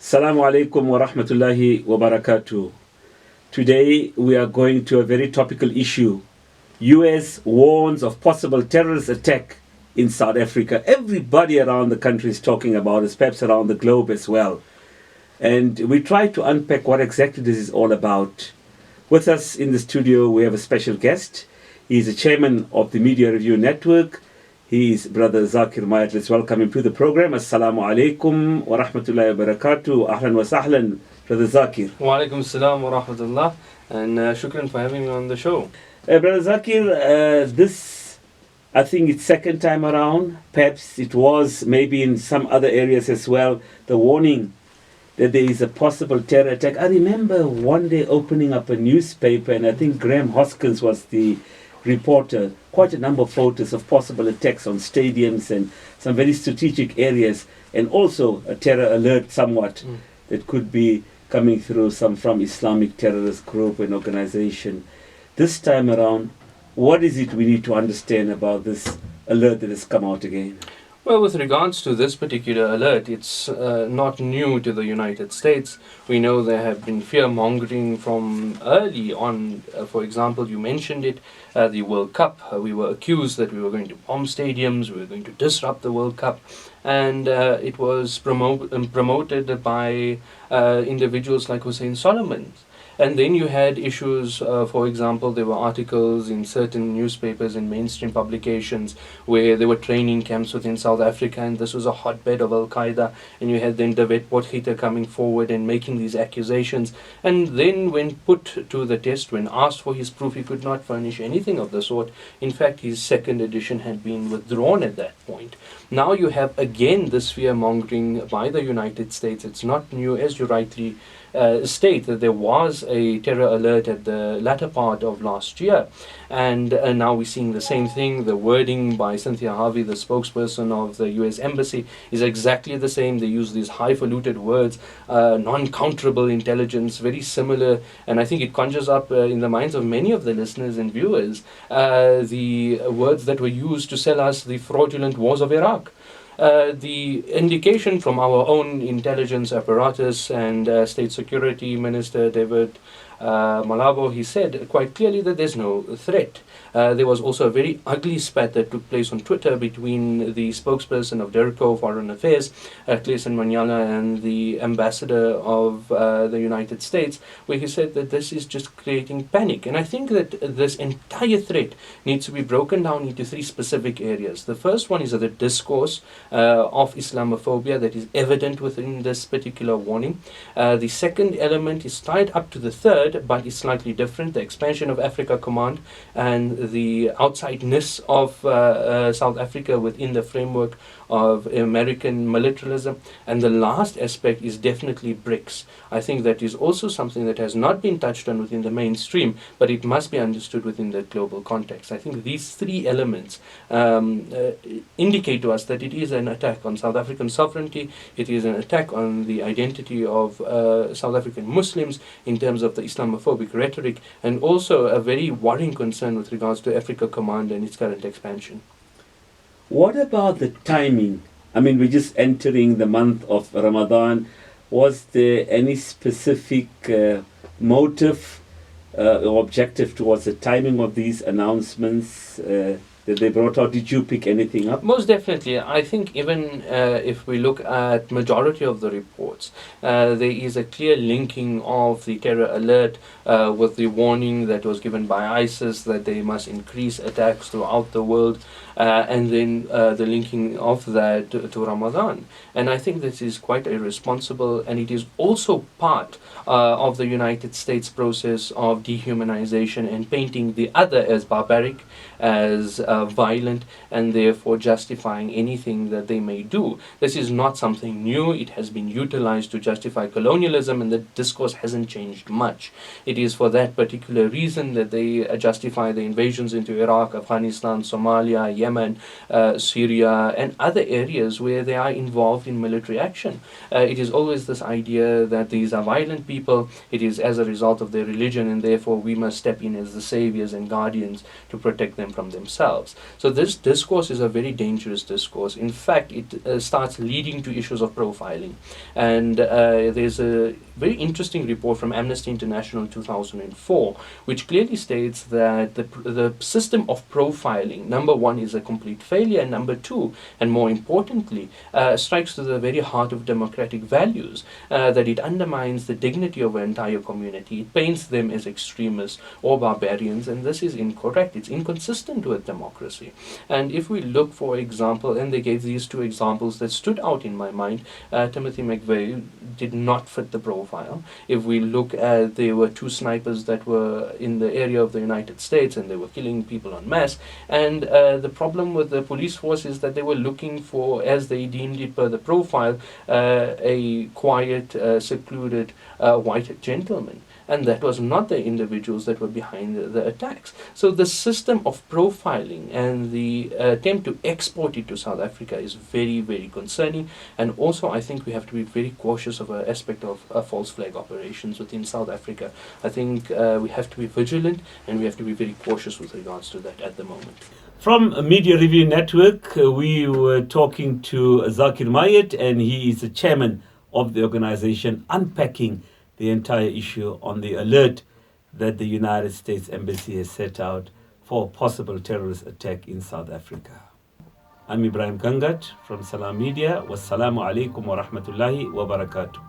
Assalamu alaikum wa rahmatullahi wa barakatuh. Today we are going to a very topical issue. US warns of possible terrorist attack in South Africa. Everybody around the country is talking about it, perhaps around the globe as well. And we try to unpack what exactly this is all about. With us in the studio we have a special guest. He is the chairman of the Media Review Network. He is Brother Zaakir Mayet. Let's welcome him to the program. Assalamu alaikum wa rahmatullahi wa barakatuh. Ahlan wa sahlan, Brother Zaakir. Wa alaikum salam wa rahmatullah. And shukran for having me on the show. Brother Zaakir, this, I think it's second time around. Perhaps it was maybe in some other areas as well. The warning that there is a possible terror attack. I remember one day opening up a newspaper, and I think Graham Hoskins was the reporter, quite a number of photos of possible attacks on stadiums and some very strategic areas, and also a terror alert somewhat that could be coming through from Islamic terrorist group and organization. This time around, what is it we need to understand about this alert that has come out again? Well, with regards to this particular alert, it's not new to the United States. We know there have been fear-mongering from early on. For example, you mentioned it, the World Cup. We were accused that we were going to bomb stadiums, we were going to disrupt the World Cup. And it was promoted by individuals like Hussein Solomon. And then you had issues, for example, there were articles in certain newspapers and mainstream publications where there were training camps within South Africa, and this was a hotbed of Al-Qaeda, and you had then David Potgieter coming forward and making these accusations. And then when put to the test, when asked for his proof, he could not furnish anything of the sort. In fact, his second edition had been withdrawn at that point. Now you have again this fear-mongering by the United States. It's not new, as you rightly state, that there was a terror alert at the latter part of last year, and now we're seeing the same thing. The wording by Cynthia Harvey, the spokesperson of the US Embassy, is exactly the same. They use these highfalutin words, non-counterable intelligence, very similar, and I think it conjures up in the minds of many of the listeners and viewers the words that were used to sell us the fraudulent wars of Iraq. The indication from our own intelligence apparatus and State Security Minister David Malabo, he said quite clearly that there's no threat. There was also a very ugly spat that took place on Twitter between the spokesperson of DERCO Foreign Affairs, Clayson Manyala, and the ambassador of the United States, where he said that this is just creating panic. And I think that this entire threat needs to be broken down into three specific areas. The first one is the discourse of Islamophobia that is evident within this particular warning. The second element is tied up to the third, but is slightly different: the expansion of Africa Command and the outsideness of South Africa within the framework of American militarism. And the last aspect is definitely BRICS. I think that is also something that has not been touched on within the mainstream, but it must be understood within the global context. I think these three elements indicate to us that it is an attack on South African sovereignty, it is an attack on the identity of South African Muslims in terms of the Islamophobic rhetoric, and also a very worrying concern with regards to Africa Command and its current expansion. What about the timing? I mean, we're just entering the month of Ramadan. Was there any specific motive or objective towards the timing of these announcements that they brought out? Did you pick anything up? Most definitely. I think even if we look at majority of the reports, there is a clear linking of the terror alert with the warning that was given by ISIS that they must increase attacks throughout the world, and then the linking of that to Ramadan. And I think this is quite irresponsible, and it is also part of the United States process of dehumanization and painting the other as barbaric, as violent, and therefore justifying anything that they may do. This is not something new. It has been utilized to justify colonialism, and the discourse hasn't changed much. It is for that particular reason that they justify the invasions into Iraq, Afghanistan, Somalia, Yemen, Syria, and other areas where they are involved in military action. It is always this idea that these are violent people, it is as a result of their religion, and therefore we must step in as the saviors and guardians to protect them from themselves. themselves. So this discourse is a very dangerous discourse. In fact, it starts leading to issues of profiling. And there's a very interesting report from Amnesty International 2004, which clearly states that the system of profiling, number one, is a complete failure, and number two, and more importantly, strikes to the very heart of democratic values, that it undermines the dignity of an entire community. It paints them as extremists or barbarians, and this is incorrect. It's inconsistent with democracy. And if we look, for example, and they gave these two examples that stood out in my mind, Timothy McVeigh did not fit the profile. If we look at, there were two snipers that were in the area of the United States, and they were killing people en masse, and the problem with the police force is that they were looking for, as they deemed it per the profile, a quiet, secluded white gentleman. And that was not the individuals that were behind the attacks. So the system of profiling and the attempt to export it to South Africa is very, very concerning. And also, I think we have to be very cautious of an aspect of false flag operations within South Africa. I think we have to be vigilant, and we have to be very cautious with regards to that at the moment. From Media Review Network, we were talking to Zaakir Mayet, and he is the chairman of the organization, unpacking the entire issue on the alert that the United States Embassy has set out for a possible terrorist attack in South Africa. I'm Ebrahim Gangat from Salam Media. Wassalamu alaikum wa rahmatullahi wa barakatuh.